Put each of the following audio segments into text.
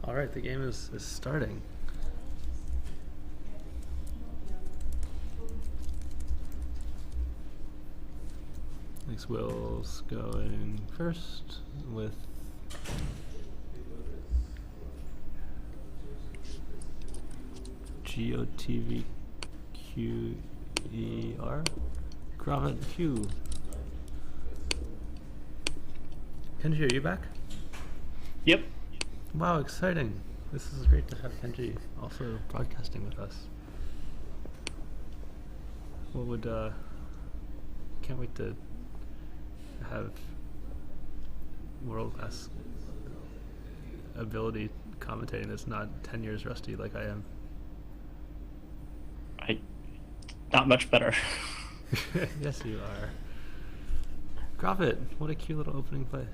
All right, the game is starting. Thanks, Will's going first with GOTVQER. Gravit Q. Kenji, are you back? Yep. Wow, exciting. This is great to have Kenji also broadcasting with us. What would, can't wait to have world-class ability commentating that's not 10 years rusty like I am. Not much better. Yes, you are. Gravit, what a cute little opening play.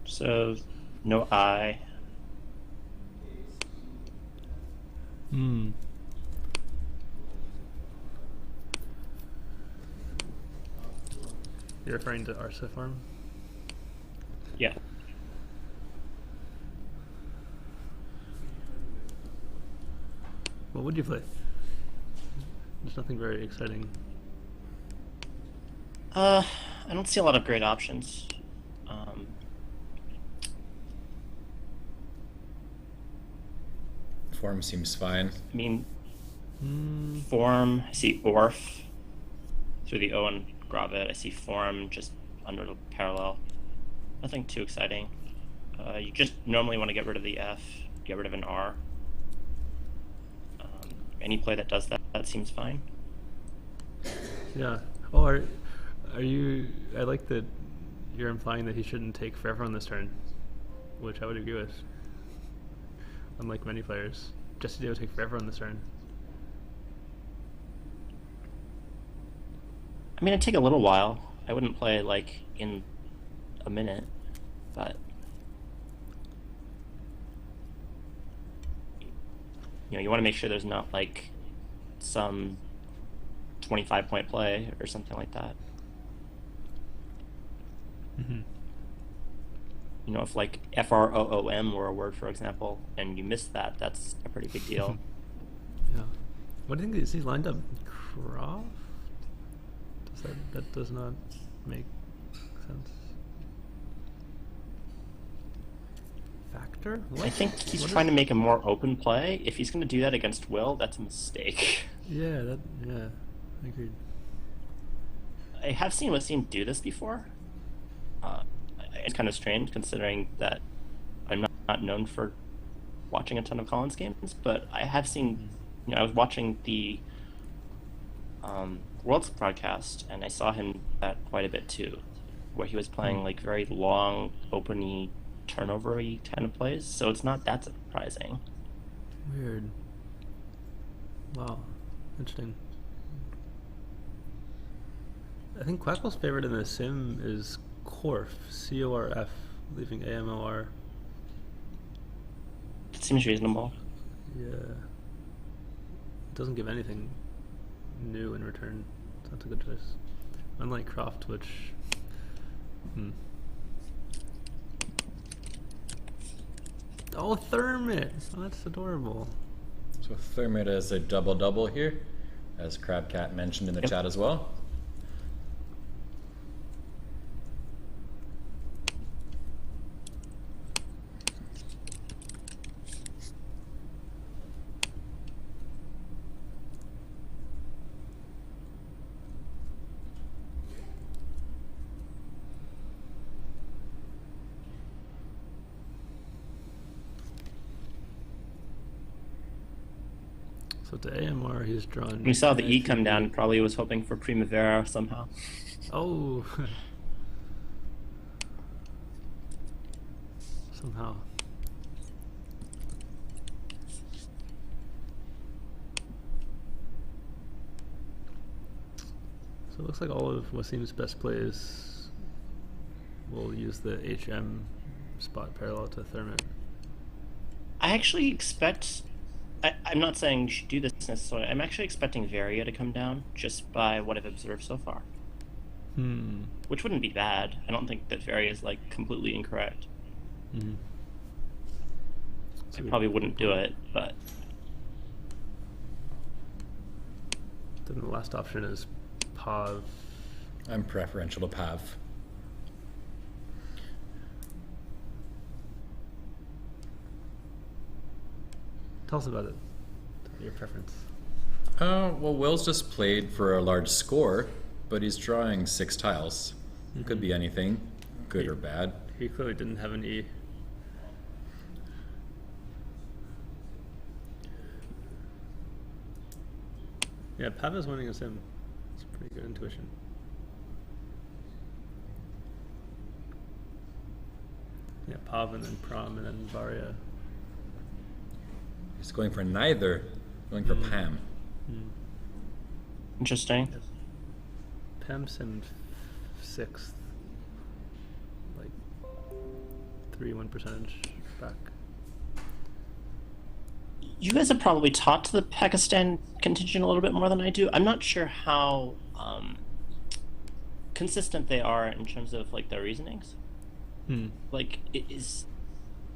So, no I. You're referring to Arsa form? Yeah. What would you play? There's nothing very exciting. I don't see a lot of great options. Form seems fine. I mean, form, I see Orf through the O and Gravit. I see form just under the parallel. Nothing too exciting. You just normally want to get rid of the F, get rid of an R. Any play that does that seems fine. Yeah. Oh, are you... I like that you're implying that he shouldn't take forever on this turn, which I would agree with. Unlike many players, Jesse would take forever on this turn. I mean, it'd take a little while. I wouldn't play like in a minute, but you want to make sure there's not like some 25-point play or something like that. If like FROOM were a word, for example, and you missed that, that's a pretty big deal. Yeah. What do you think? Is he lined up Croft? That does not make sense. Factor? What? I think he's trying to make a more open play. If he's going to do that against Will, that's a mistake. Yeah, I agreed. I have seen Waseem do this before. It's kind of strange considering that I'm not known for watching a ton of Collins games, but I have seen, I was watching the Worlds broadcast and I saw him do that quite a bit too, where he was playing like very long, open-y, turnover-y kind of plays, so it's not that surprising. Weird. Wow. Interesting. I think Quackle's favorite in the sim is Corf, C-O-R-F, leaving A-M-O-R. It seems reasonable. Yeah. It doesn't give anything new in return. So that's a good choice. Unlike Croft, which... Oh, Thermit! Oh, that's adorable. So Thermit is a double-double here, as Crabcat mentioned in the chat as well. So to AMR, he's drawn... We saw the E come down, probably was hoping for Primavera somehow. Oh! Somehow. So it looks like all of Waseem's best plays will use the HM spot parallel to Thermit. I actually expect I'm not saying you should do this necessarily. I'm actually expecting Varia to come down just by what I've observed so far. Which wouldn't be bad. I don't think that Varia is like completely incorrect. I probably wouldn't do it, but then the last option is Pav. I'm preferential to Pav. Tell us about it. Your preference. Well, Will's just played for a large score, but he's drawing 6 tiles. It could be anything, good or bad. He clearly didn't have an E. Yeah, Pav is winning as him. It's pretty good intuition. Yeah, Pav and then Prom and then Varia. He's going for neither, going for Pam. interesting. Yes. Pam's in 6th. Like 3-1 percentage back. You guys have probably talked to the Pakistan contingent a little bit more than I do. I'm not sure how consistent they are in terms of like their reasonings. Like it is,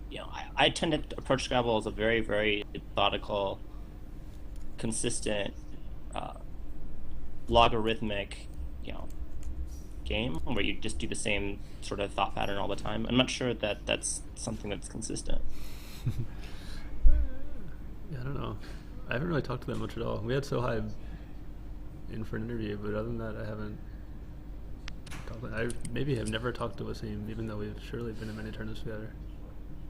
you know, I tend to approach Scrabble as a very, very methodical, consistent, logarithmic, you know, game where you just do the same sort of thought pattern all the time. I'm not sure that that's something that's consistent. Yeah, I don't know. I haven't really talked to them much at all. We had Sohaib in for an interview, but other than that, I haven't talked to them. I maybe have never talked to Waseem, even though we've surely been in many tournaments together.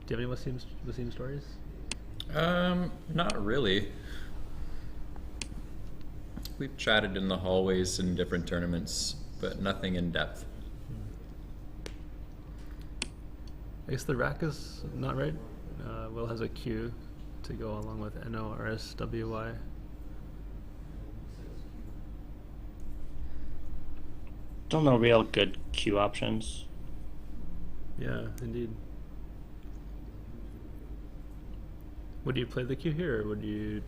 Do you have any Waseem stories? Not really. We've chatted in the hallways in different tournaments, but nothing in depth. I guess the rack is not right. Will has a Q to go along with NORSWY. Don't know real good Q options. Yeah, indeed. Would you play the Q here, or would you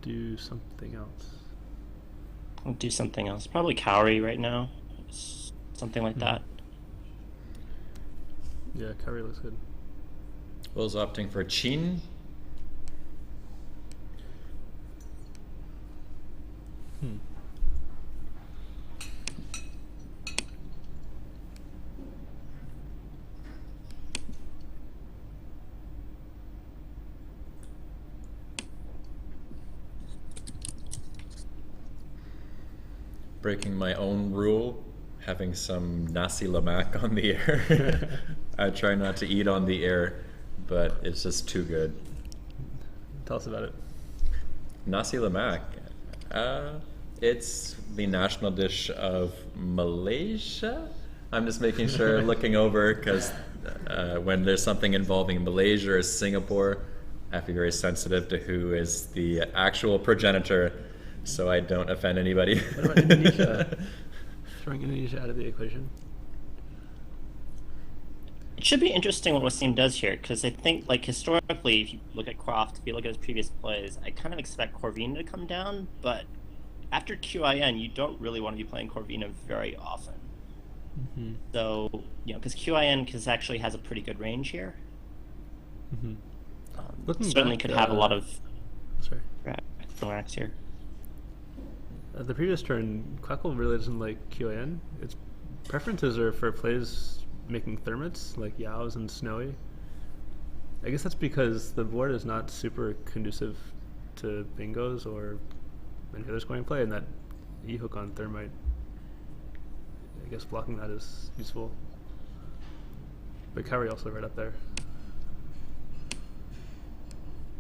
do something else? I'll do something else. Probably Cowrie right now. Something like that. Yeah, Curry looks good. Will's opting for Chin. Breaking my own rule, having some nasi lemak on the air. I try not to eat on the air, but it's just too good. Tell us about it. Nasi lemak. It's the national dish of Malaysia. I'm just making sure, looking over, because when there's something involving Malaysia or Singapore, I have to be very sensitive to who is the actual progenitor, so I don't offend anybody. What about Indonesia? Throwing Indonesia out of the equation? It should be interesting what Waseem does here, because I think, like, historically, if you look at Croft, if you look at his previous plays, I kind of expect Corvina to come down, but after QIN, you don't really want to be playing Corvina very often. So, you know, because QIN actually has a pretty good range here. Certainly back, could have a lot of sorry. racks here. The previous turn, Quackle really doesn't like QAN. Its preferences are for plays making thermits, like Yaos and Snowy. I guess that's because the board is not super conducive to bingos or any other scoring play, and that E-hook on thermite, I guess blocking that is useful. But Cowrie also right up there.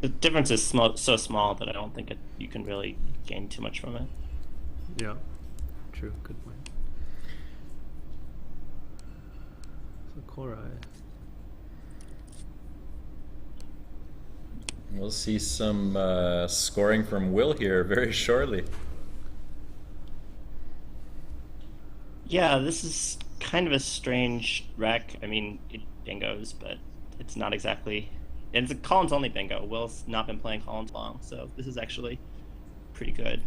The difference is so small that I don't think you can really gain too much from it. Yeah, true, good point. So Korai. We'll see some scoring from Will here very shortly. Yeah, this is kind of a strange rack. I mean, it bingos, but it's not exactly And it's a Collins only bingo. Will's not been playing Collins long, so this is actually pretty good.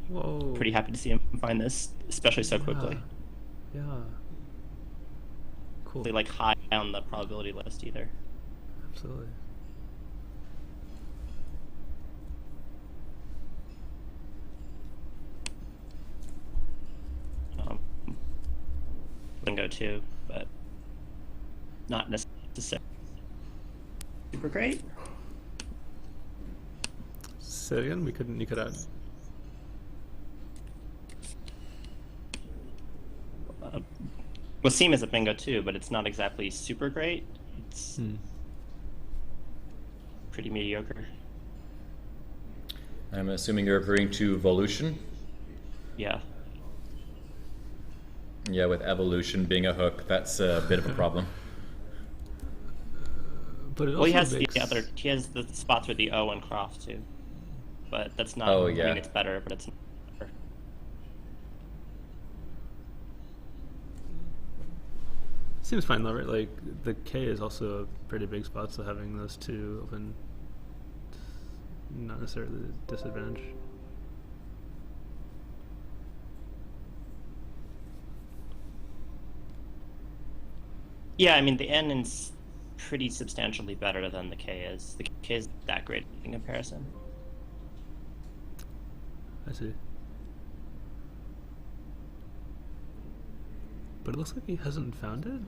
Whoa. Pretty happy to see him find this, especially so quickly. Yeah. Cool. Like high on the probability list either. Absolutely. Bingo too, but not necessarily super great. Say it again. You could add. Waseem is a bingo too, but it's not exactly super great. It's pretty mediocre. I'm assuming you're referring to Volution? Yeah. Yeah, with evolution being a hook, that's a bit of a problem. But it Well, he also has he has the spots with the O and cross too, but that's not. Oh, I yeah. mean, it's better, but it's not better. Seems fine though, right? Like the K is also a pretty big spot, so having those two open, not necessarily a disadvantage. Yeah, I mean the N is pretty substantially better than the K is. The K is that great in comparison. I see. But it looks like he hasn't found it.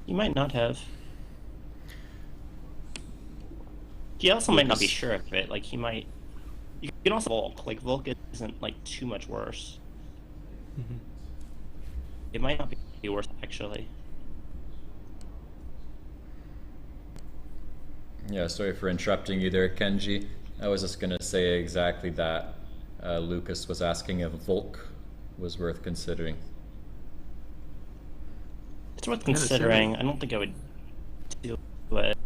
You might not have. He also might not be Lucas. sure of it. Like he might. You can also Volk. Like Volk isn't like too much worse. Mm-hmm. It might not be worse actually. Yeah, sorry for interrupting you there, Kenji. I was just going to say exactly that. Lucas was asking if Volk was worth considering. It's worth Yeah, it's considering. certainly- I don't think I would do it.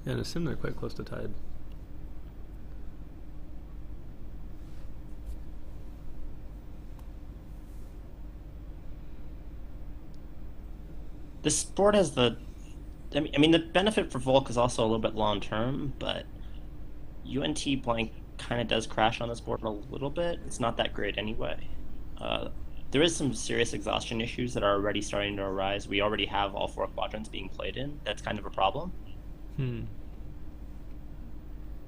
Yeah, and assume they're quite close to tied. This board has the. I mean, the benefit for Volk is also a little bit long term, but UNT blank kind of does crash on this board a little bit. It's not that great anyway. There is some serious exhaustion issues that are already starting to arise. We already have all four quadrants being played in. That's kind of a problem. I mean,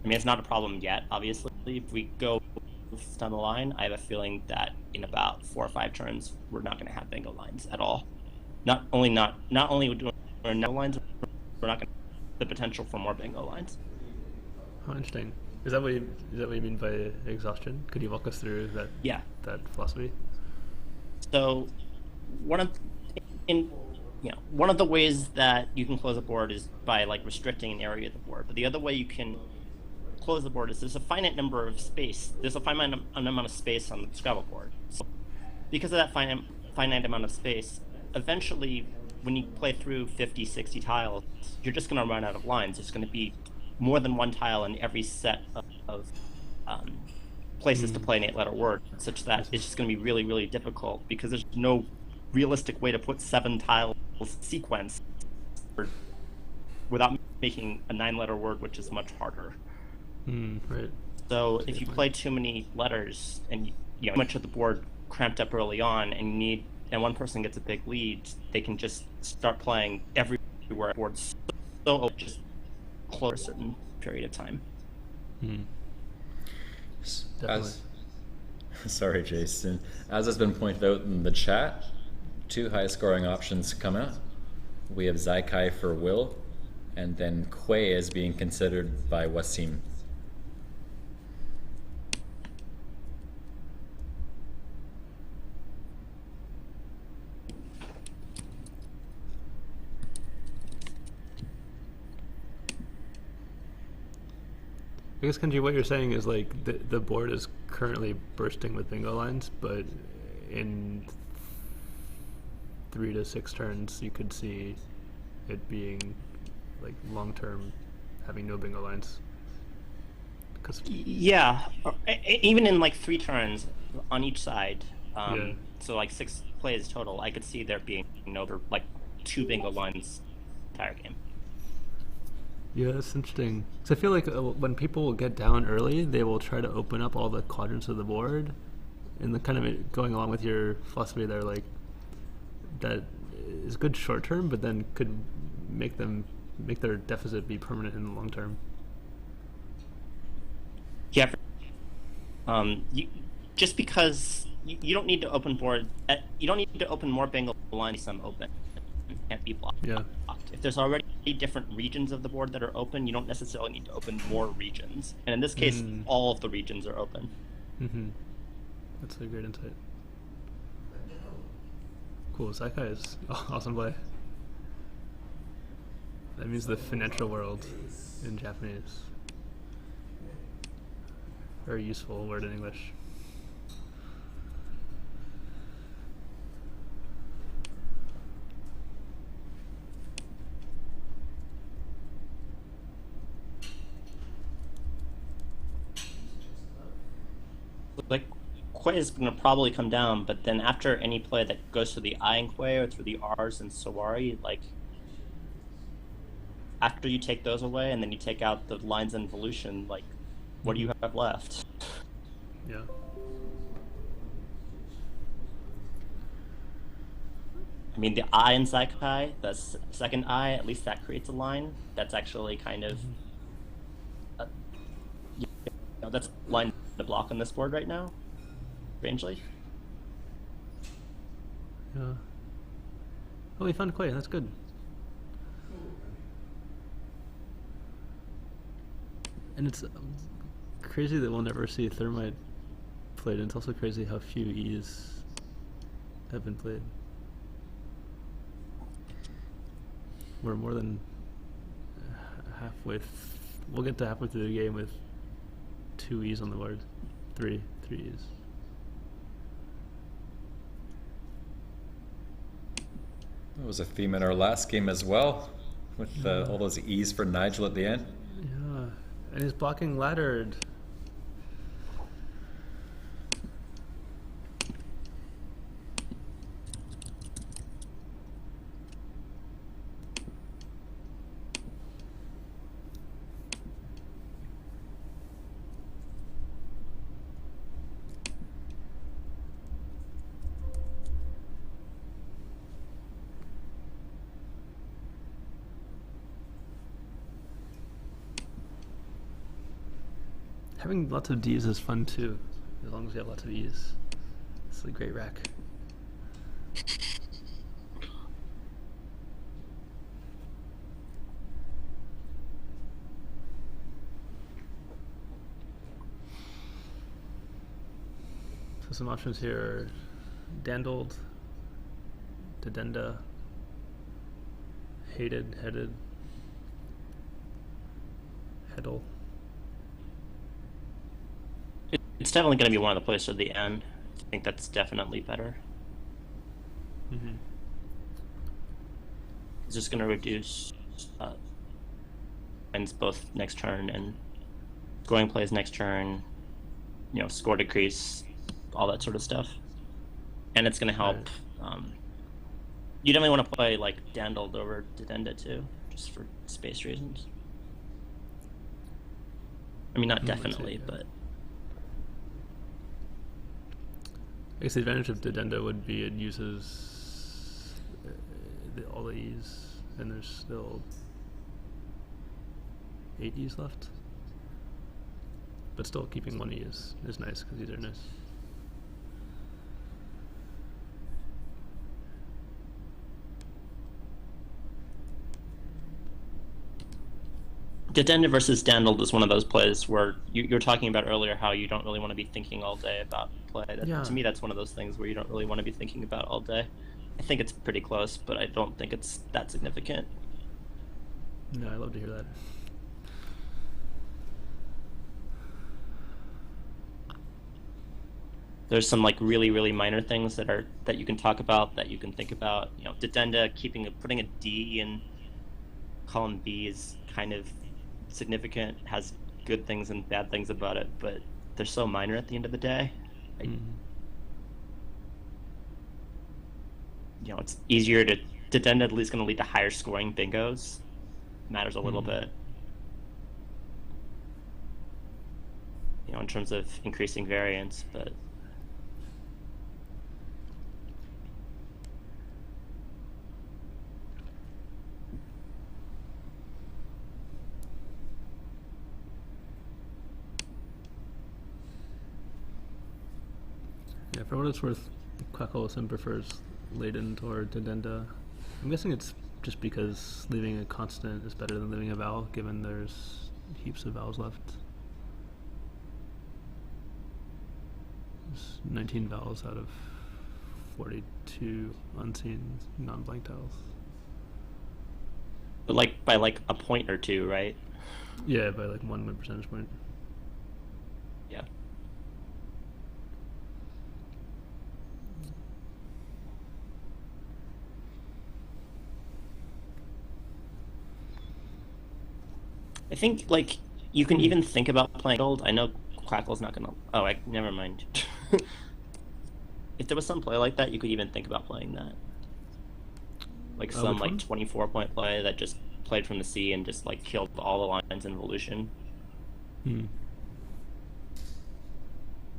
it's not a problem yet, obviously. If we go down the line, I have a feeling that in about 4 or 5 turns, we're not going to have bingo lines at all. Not only doing no lines, we're not going to have the potential for more bingo lines. How interesting. Is that what you mean by exhaustion? Could you walk us through that? Yeah. That philosophy. So, one of the ways that you can close a board is by like restricting an area of the board. But the other way you can close the board is there's a finite number of space. There's a finite amount of space on the Scrabble board. So, because of that finite amount of space, eventually, when you play through 50, 60 tiles, you're just going to run out of lines. There's going to be more than one tile in every set of places to play an 8-letter word, such that it's just going to be really, really difficult because there's no realistic way to put 7 tiles sequence without making a 9-letter word, which is much harder. Right. So if you play too many letters and you know much of the board cramped up early on, and one person gets a big lead, they can just start playing everywhere boards so just close a certain period of time. Definitely. Sorry, Jason. As has been pointed out in the chat, 2 high-scoring options come out. We have Zaikai for Will, and then Quay is being considered by Waseem. I guess, Kenji, what you're saying is like the board is currently bursting with bingo lines, but in 3 to 6 turns, you could see it being like long term, having no bingo lines. Yeah, even in like 3 turns on each side. Yeah. So like 6 plays total, I could see there being over like 2 bingo lines entire game. Yeah, that's interesting. So I feel like when people get down early, they will try to open up all the quadrants of the board, and the kind of going along with your philosophy there, like that is good short term, but then could make their deficit be permanent in the long term. Yeah. Just because you don't need to open board, you don't need to open more bingo lines. Some open can't be blocked. Yeah. If there's already different regions of the board that are open, you don't necessarily need to open more regions. And in this case, all of the regions are open. Mm-hmm. That's a great insight. Cool. Saikai is awesome play. That means the financial world in Japanese. Very useful word in English. Like, Quay is going to probably come down, but then after any play that goes through the I in Quay or through the R's in Sawari, like, after you take those away and then you take out the lines in Evolution, like, what do you have left? Yeah. I mean, the I in Saikai, the second I, at least that creates a line. That's actually kind of... that's a line to block on this board right now, strangely. Yeah. Oh, we found Quay. That's good. And it's crazy that we'll never see Thermite played, and it's also crazy how few E's have been played. We're more than halfway. We'll get to halfway through the game with 2 E's on the board. 3 E's. That was a theme in our last game as well, with all those E's for Nigel at the end. Yeah, and he's blocking laddered. Having lots of D's is fun too, as long as you have lots of E's. It's a great rack. So some options here are dandled, dedenda, hated, headed, heddle. It's definitely going to be one of the plays at the end. I think that's definitely better. Mm-hmm. It's just going to reduce ends both next turn and scoring plays next turn, score decrease, all that sort of stuff. And it's going to help. Right. You definitely want to play like dandled over dedenda too, just for space reasons. I mean, not definitely, but... I guess the advantage of dedenda would be it uses all the E's, and there's still 8 E's left. But still keeping 1 E is nice, because these are nice. Dedenda versus dandled is one of those plays where you were talking about earlier how you don't really want to be thinking all day about play. To me, that's one of those things where you don't really want to be thinking about all day. I think it's pretty close, but I don't think it's that significant. No, I love to hear that. There's some like really, really minor things that you can talk about, that you can think about. Dedenda putting a D in column B is kind of significant, has good things and bad things about it, but they're so minor at the end of the day. it's easier to then at least going to lead to higher scoring bingos. Matters a little bit. In terms of increasing variance, but yeah, for what it's worth, Kwak-Olsen prefers latent or dedenda. I'm guessing it's just because leaving a consonant is better than leaving a vowel, given there's heaps of vowels left. There's 19 vowels out of 42 unseen non-blank tiles. But by a point or two, right? Yeah, by 1 percentage point. Yeah. I think you can even think about playing gold. I know Quackle's not gonna. Oh, never mind. If there was some play like that, you could even think about playing that. Some 24-point play that just played from the sea and just killed all the lines in evolution.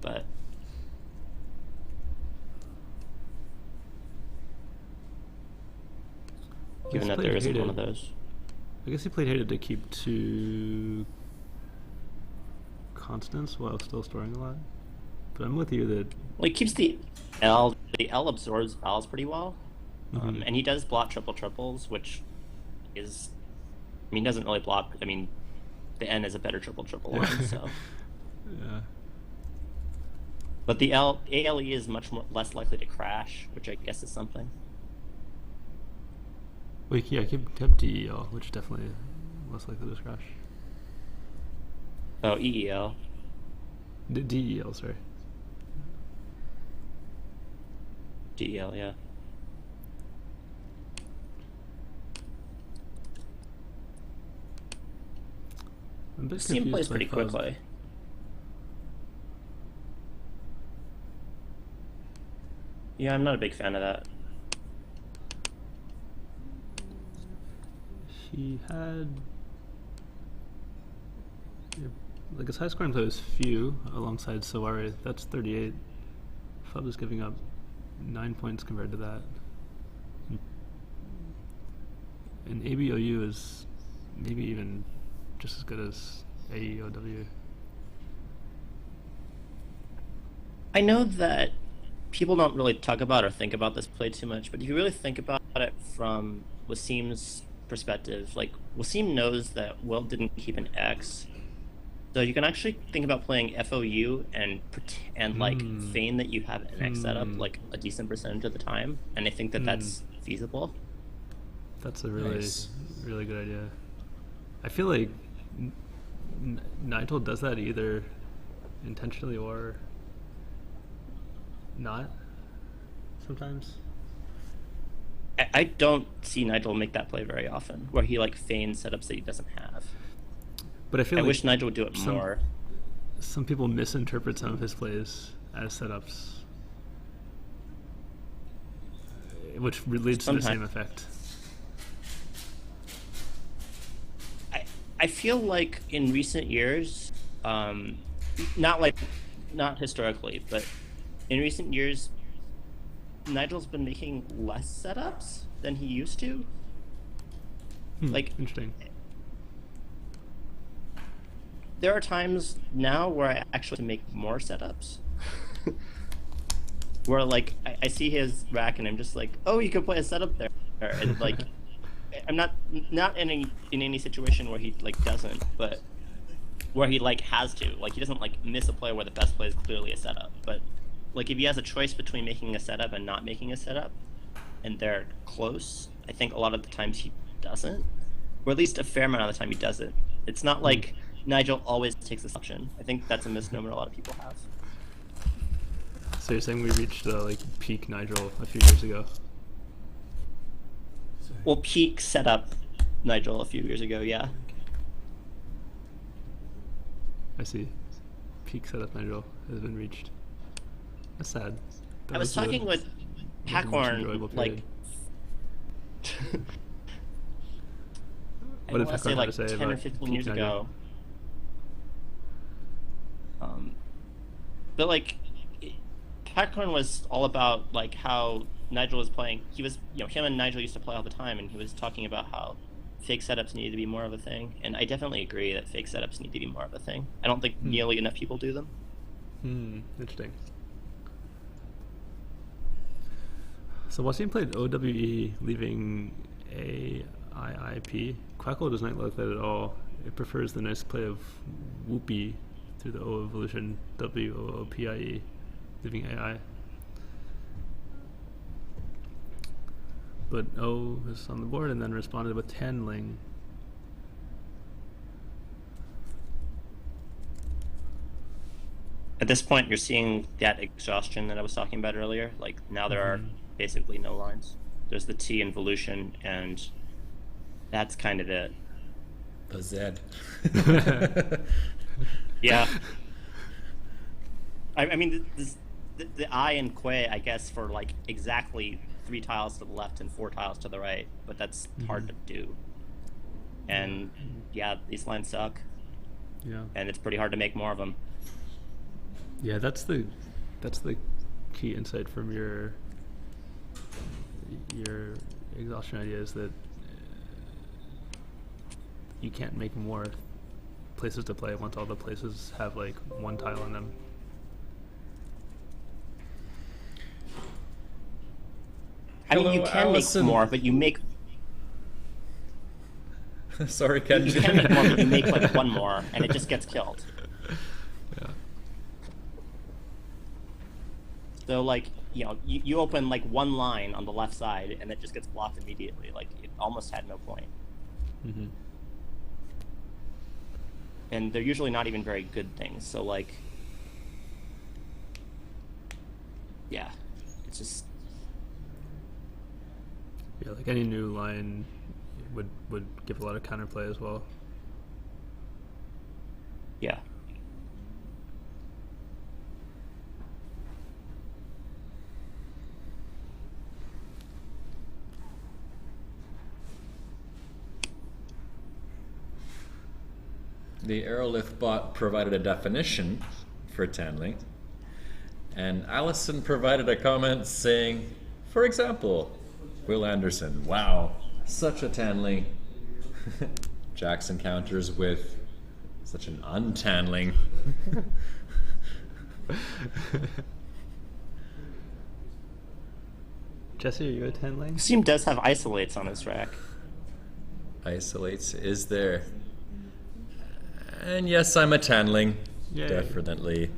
But given that there isn't one of those. I guess he played hated to keep 2 constants while still storing a lot. But I'm with you that... He keeps the L absorbs vowels pretty well. And he does block triples, which is... doesn't really block... the N is a better triple line, so... Yeah. But the ALE is much less likely to crash, which I guess is something. Well, yeah, keep DEL, which is definitely less likely to crash. Oh, EEL. DEL, sorry. DEL, yeah. Steam plays pretty quickly. Yeah, I'm not a big fan of that. He had his high scoring play was few alongside Sawari. That's 38. Fub is giving up 9 points compared to that. And ABOU is maybe even just as good as AEOW. I know that people don't really talk about or think about this play too much, but if you really think about it from Waseem's perspective, Waseem knows that Will didn't keep an X, so you can actually think about playing FOU and feign that you have an X setup a decent percentage of the time, and I think that that's feasible. That's a really really good idea. I feel like Nigel does that either intentionally or not sometimes. I don't see Nigel make that play very often, where he feigns setups that he doesn't have. But I wish Nigel would do it more. Some people misinterpret some of his plays as setups, which leads to the same effect. I feel like in recent years, not historically, but in recent years, Nigel's been making less setups than he used to. Interesting. There are times now where I actually make more setups. Where I see his rack and I'm just oh, you could play a setup there, and I'm not in any situation where he doesn't, but where he has to. He doesn't miss a play where the best play is clearly a setup, but if he has a choice between making a setup and not making a setup, and they're close, I think a lot of the times he doesn't, or at least a fair amount of the time he doesn't. It's not like Nigel always takes this option. I think that's a misnomer a lot of people have. So you're saying we reached peak Nigel a few years ago? Well, peak setup Nigel a few years ago, yeah. I see. Peak setup Nigel has been reached. That's sad. I was talking with Packhorn, like, I What did want to Packhorn say have like to say 10 or about 15 Peak years Nigel? ago. But like, Packhorn was all about like how Nigel was playing. He was, him and Nigel used to play all the time, and he was talking about how fake setups needed to be more of a thing. And I definitely agree that fake setups need to be more of a thing. I don't think nearly enough people do them. Interesting. So Waseem played OWE, leaving AIIP. Quackle does not like that at all. It prefers the nice play of Whoopie through the O evolution, WOOPIE, leaving AI. But O is on the board and then responded with Tanling. At this point, you're seeing that exhaustion that I was talking about earlier. Like, now there are basically no lines. There's the T involution, and that's kind of it. The Z. Yeah. I mean, the I in Quay, I guess, for like exactly 3 tiles to the left and 4 tiles to the right, but that's hard to do. And yeah, these lines suck. Yeah. And it's pretty hard to make more of them. Yeah, that's the key insight from your exhaustion idea, is that you can't make more places to play once all the places have like 1 tile on them. I mean, you Hello, can Allison. make more, but you make... Sorry, You Kenji. can make more, but you make like 1 more, and it just gets killed. Yeah. So like, you open like 1 line on the left side, and it just gets blocked immediately. Like, it almost had no point. And they're usually not even very good things. So like, yeah, it's just... Yeah, like any new line would give a lot of counterplay as well. Yeah. The Aerolith bot provided a definition for Tanling, and Allison provided a comment saying, for example, Will Anderson, wow, such a Tanling. Jackson counters with such an untanling. Jesse, are you a Tanling? Steam does have isolates on his rack. Isolates is there. And yes, I'm a Tanling. Yay. Definitely.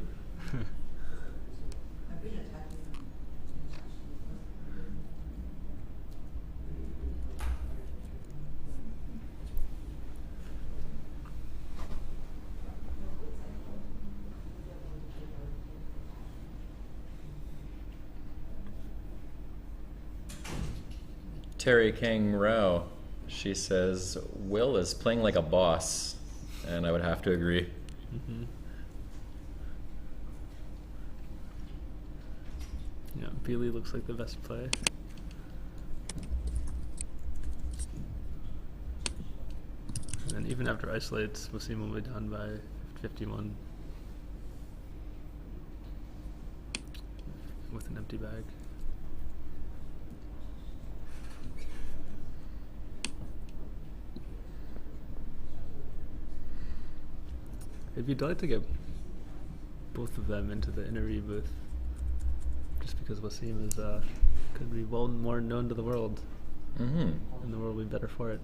Terry Kang Rao, she says, Will is playing like a boss, and I would have to agree. Yeah, Beely looks like the best play. And then even after isolates, Waseem will be done by 51 with an empty bag. It'd be delight to get both of them into the interview booth, just because Waseem is could be well more known to the world, and the world will be better for it.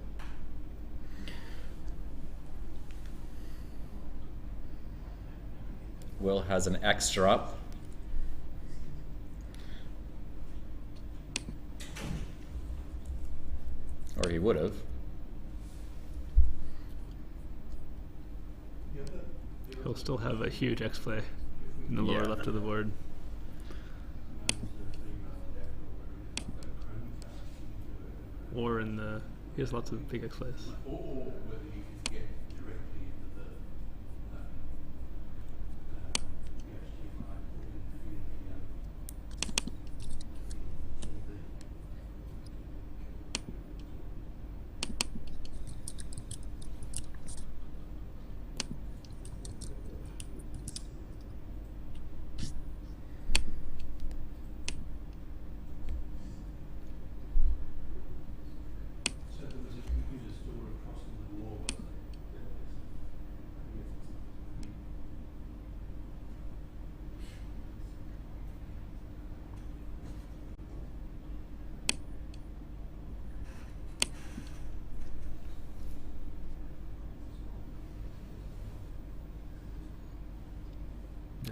Will has an X drop. Or he would have. He'll still have a huge X play in the lower Yeah. left of the board. Or in the... he has lots of big X plays.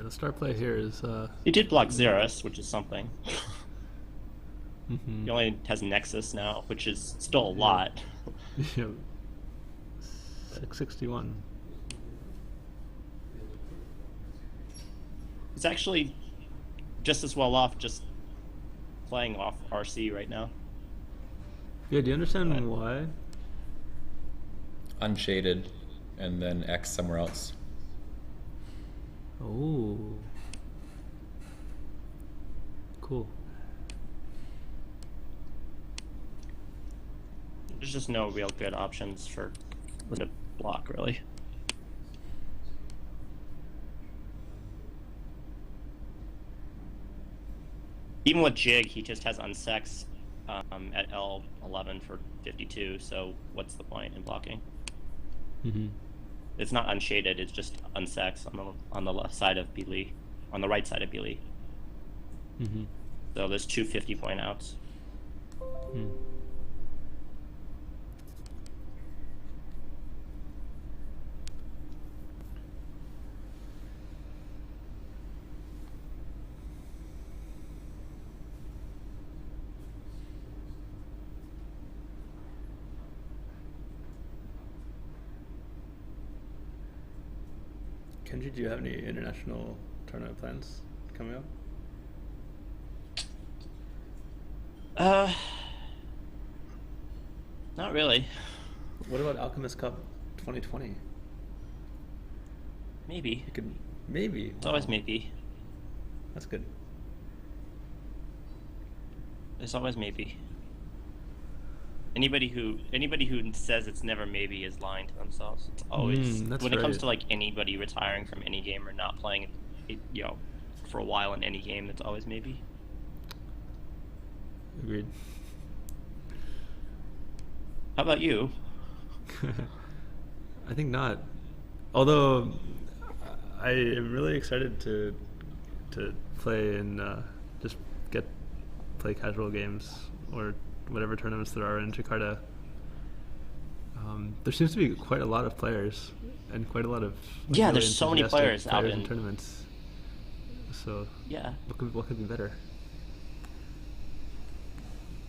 the star play here is. He did block Xeris, which is something. Mhm. He only has Nexus now, which is still a lot. Yeah. 661. He's actually just as well off just playing off RC right now. Yeah, do you understand why? Unshaded, and then X somewhere else. Oh. Cool. There's just no real good options for the block, really. Even with Jig, he just has unsex at L11 for 52, so what's the point in blocking? Mm-hmm. It's not unshaded, it's just unsex on the left side of Beely, on the right side of Beely. Mm-hmm. So there's two 50-point outs. Mm. Kenji, do you have any international tournament plans coming up? Not really. What about Alchemist Cup 2020? Maybe. You could maybe. It's always maybe. That's good. There's always maybe. Anybody who says it's never maybe is lying to themselves. It's always that's when it comes right. to like anybody retiring from any game or not playing it, for a while in any game, it's always maybe. Agreed. How about you? I think not. Although I am really excited to play and just play casual games or whatever tournaments there are in Jakarta. There seems to be quite a lot of players and quite a lot of Yeah, really there's so many enthusiastic players out in in tournaments. So Yeah. what could be better?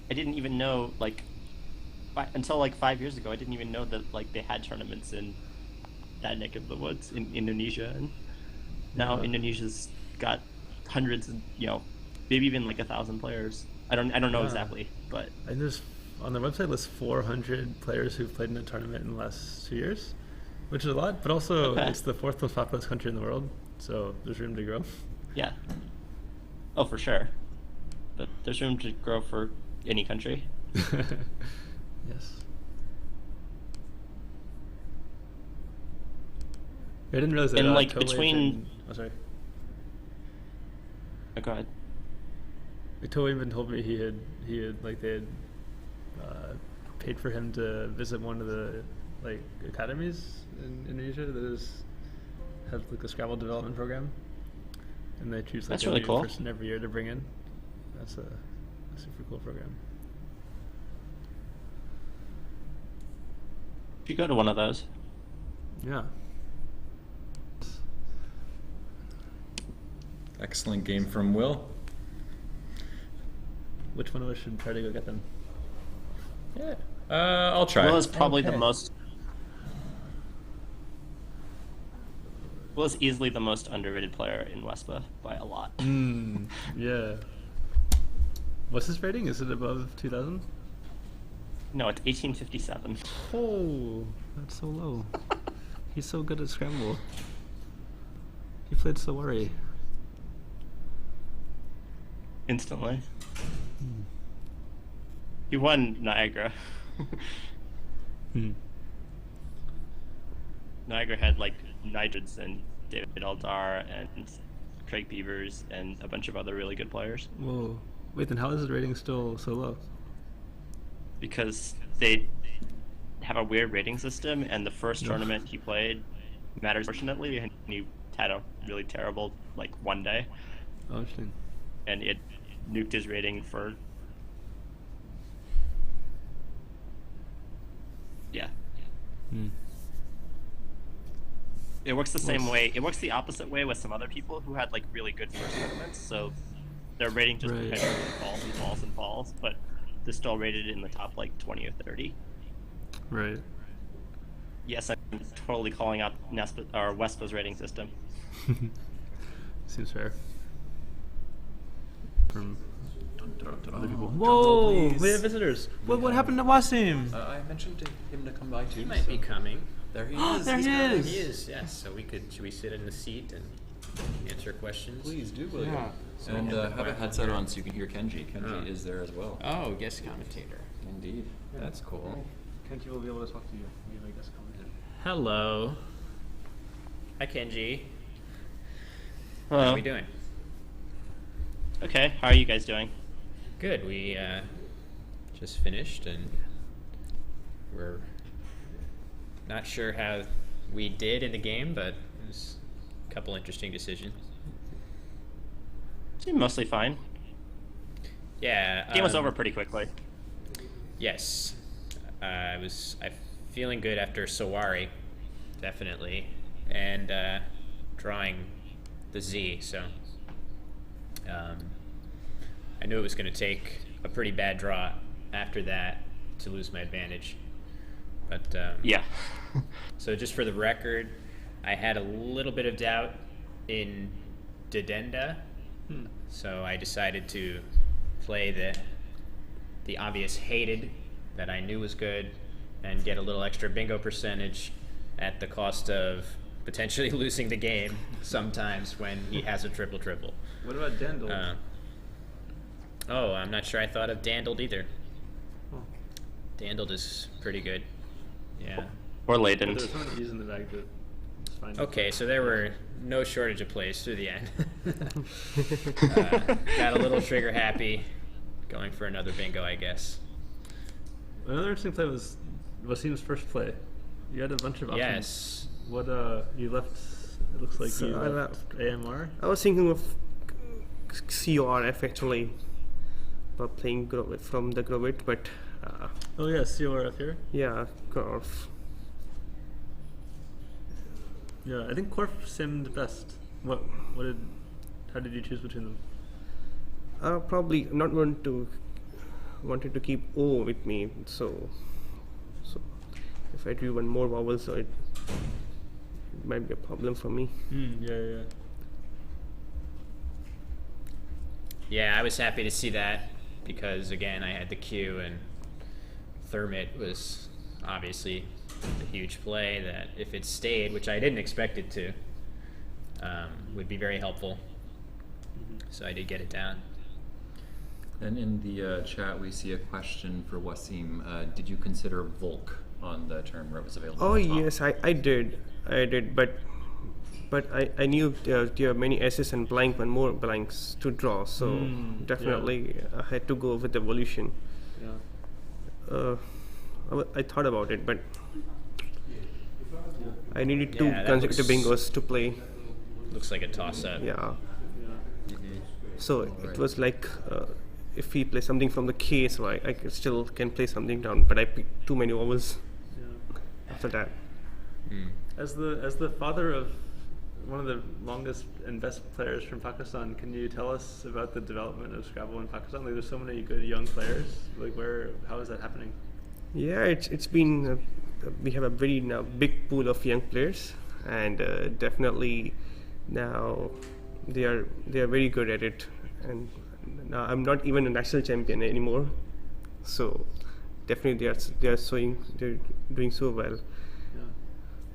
I didn't even know until like 5 years ago. I didn't even know that like they had tournaments in that neck of the woods in Indonesia, and now Indonesia's got hundreds, maybe even like 1,000 players. I don't know exactly, but And there's on their website lists 400 players who've played in a tournament in the last 2 years, which is a lot. But also, it's the fourth most populous country in the world, so there's room to grow. yeah. Oh, for sure. But there's room to grow for any country. Yes. I didn't realize that. And like Toei between. oh, sorry. Oh, go ahead. Toei even told me they had paid for him to visit one of the like academies in Indonesia that has like a Scrabble development program, and they choose like That's a really new cool. person every year to bring in. That's a super cool program. If you go to one of those. Yeah. Excellent game from Will. Which one of us should try to go get them? Yeah. I'll try. Will is probably the Okay. most. Will is easily the most underrated player in WESPA by a lot. Yeah. What's his rating? Is it above 2,000? No, it's 1857. Oh, that's so low. He's so good at Scrabble. He played so worry. Instantly. He won Niagara. Niagara had like Nitrods and David Eldar and Craig Beavers and a bunch of other really good players. Whoa. Wait, then how is his rating still so low? Because they have a weird rating system, and the first tournament he played matters fortunately, and he had a really terrible like one day, Oh, interesting. and it nuked his rating for It works the same way. It works the opposite way with some other people who had like really good first tournaments. So their rating just perpetually falls and falls and falls, but they're still rated in the top like 20 or 30. Right. Yes, I'm totally calling out NASPA or WESPA's rating system. Seems fair. From other people. Whoa! Please. We have visitors. What happened to Waseem? I mentioned to him to come by too. He might be coming. There he is. There he is. He is, yes. So should we sit in the seat and answer questions? Please do, William. Yeah. So And we have a headset on so you can hear Kenji. Kenji Oh. is there as well. Oh, guest commentator. Indeed. That's cool. Kenji will be able to talk to you. We have a guest comment. Hello. Hi, Kenji. Hello. How are we doing? Okay, how are you guys doing? Good. We just finished, and we're not sure how we did in the game, but it was a couple interesting decisions. Seemed mostly fine. Yeah. Game was over pretty quickly. Yes. I'm feeling good after Sawari, definitely, and drawing the Z, so I knew it was going to take a pretty bad draw after that to lose my advantage. But Yeah. so just for the record, I had a little bit of doubt in Dedenda, so I decided to play the obvious hated that I knew was good and get a little extra bingo percentage at the cost of potentially losing the game sometimes when he has a triple-triple. What about Dandle? I'm not sure I thought of Dandled either. Oh. Dandled is pretty good. Yeah. Or But latent. there's so many E's in the bag that it's fine. Okay, so there were no shortage of plays through the end. Got a little trigger happy, going for another bingo, I guess. Another interesting play was Waseem's first play. You had a bunch of options. Yes. What you left? It looks like So you I left AMR. I was thinking of CORF actually, but playing from the Grovit, but Oh yeah, CORF here. yeah, CORF. Yeah, I think Corf seemed best. How did you choose between them? Probably not wanted to keep O with me, so if I drew one more vowel, so it might be a problem for me. Yeah. Yeah, I was happy to see that because, again, I had the Q, and Thermit was obviously a huge play that if it stayed, which I didn't expect it to, would be very helpful. So I did get it down. And in the chat, we see a question for Waseem. Did you consider Volk on the turn where it was available? Oh on the top? yes, I did, but I knew there are many S's and one more blanks to draw, so definitely I had to go with evolution. Yeah. I thought about it, but I needed two Yeah, that consecutive looks- bingos to play. Looks like a toss-up. Yeah, Yeah. so Alright. it was like if we play something from the K, so I still can play something down, but I picked too many vowels Yeah. after that. As the father of one of the longest and best players from Pakistan, can you tell us about the development of Scrabble in Pakistan? Like, there's so many good young players. Like, how is that happening? Yeah, it's been we have a very now big pool of young players, and definitely now they are very good at it. And now I'm not even a national champion anymore, so definitely they're doing so well. Yeah.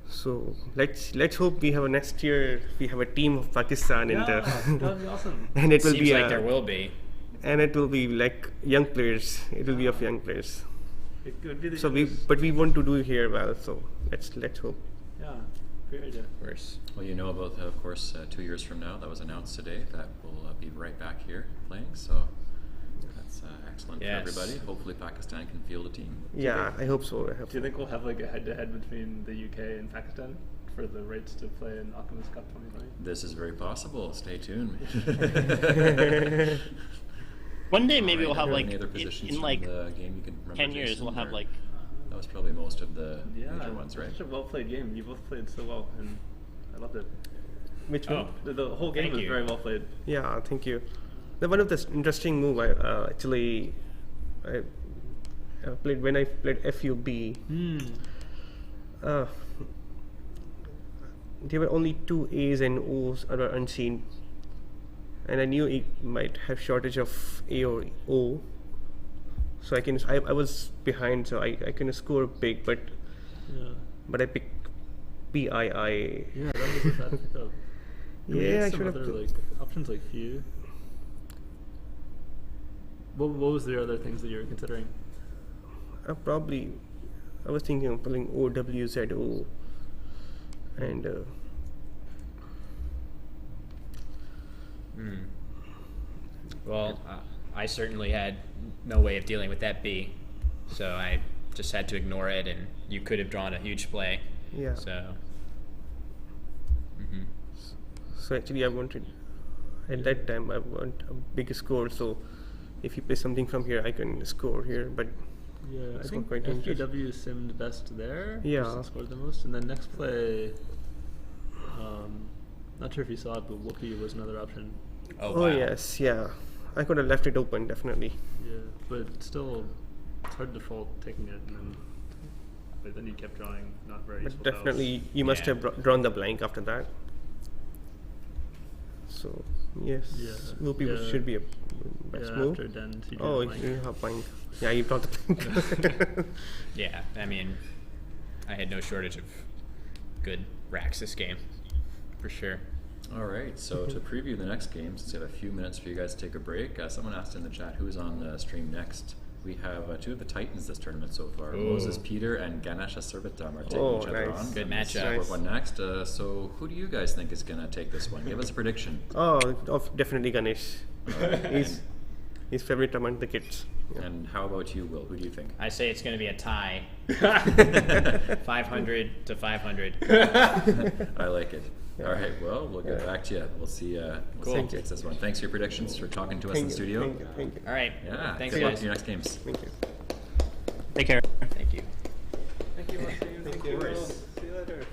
So let's hope we have next year we have a team of Pakistan in Yeah, the that would be awesome. and it will Seems be like there will be. and it will be like young players. It will be of young players. It could be the So youngest- but we want to do here well. So let's hope. Yeah, great idea. Of course. Well, you know about, of course, 2 years from now, that was announced today, that we'll be right back here playing. So that's excellent Yes. for everybody. Hopefully Pakistan can field a team. Yeah, I hope so. Do you think we'll have like a head-to-head between the UK and Pakistan for the rights to play in Alchemist Cup 2020? This is very possible. Stay tuned. One day maybe Alright, we'll have are there like any other positions in from like the game you can remember, 10 years Jason, we'll have or- like That was probably most of the Yeah, major ones, right? Such a well-played game. You both played so well, and I loved it. Which one? The whole game Thank was you. very well played. Yeah, thank you. The one of the interesting move I played when I played FUB. There were only 2 A's and O's that were unseen, and I knew it might have shortage of A or O. So I was behind, so I can score big, but I picked PII. Yeah, that was a bad pickup. Yeah, I some should have. other options like few. What was the other things that you were considering? I was thinking of pulling OWZO, and Well, I certainly had no way of dealing with that B, so I just had to ignore it, and you could have drawn a huge play. yeah. So, So actually, I wanted at that time I want a big score. So if you play something from here, I can score here. But Yeah, I It's think quite interesting. FGW simmed best there. Yeah. Just scored the most, and then next play. Not sure if you saw it, but Whoopi was another option. oh, oh wow. yes, yeah, I could have left it open definitely. Yeah, but still, it's hard to default taking it, but then you kept drawing not very But useful definitely you must Yeah. have drawn the blank after that. So yes, Yeah, Whoopi yeah. should be a tiles. best Yeah, move. after Dens, you drew Oh, a blank. you have blank. Yeah, you brought the blank. Yeah, I mean, I had no shortage of good racks this game, for sure. All right, so to preview the next game, since we have a few minutes for you guys to take a break, someone asked in the chat who's on the stream next. We have 2 of the Titans this tournament so far. Ooh. Moses Peter and Ganesha Surbitam are taking Oh, each other nice. on. Good And this is matchup. what one next. So who do you guys think is going to take this one? Give us a prediction. Definitely Ganesh. Alright, His favorite among the kids. Yeah. and how about you, Will? Who do you think? I say it's going to be a tie. 500 to 500. I like it. All right, well, we'll get back to you. We'll see Cool. who takes this one. Thanks for your predictions, for talking to us in the studio. Thank you. All right. Yeah, Thanks, good luck guys. in your next games. Thank you. Take care. Thank you. Thank you. Thank you. See you later.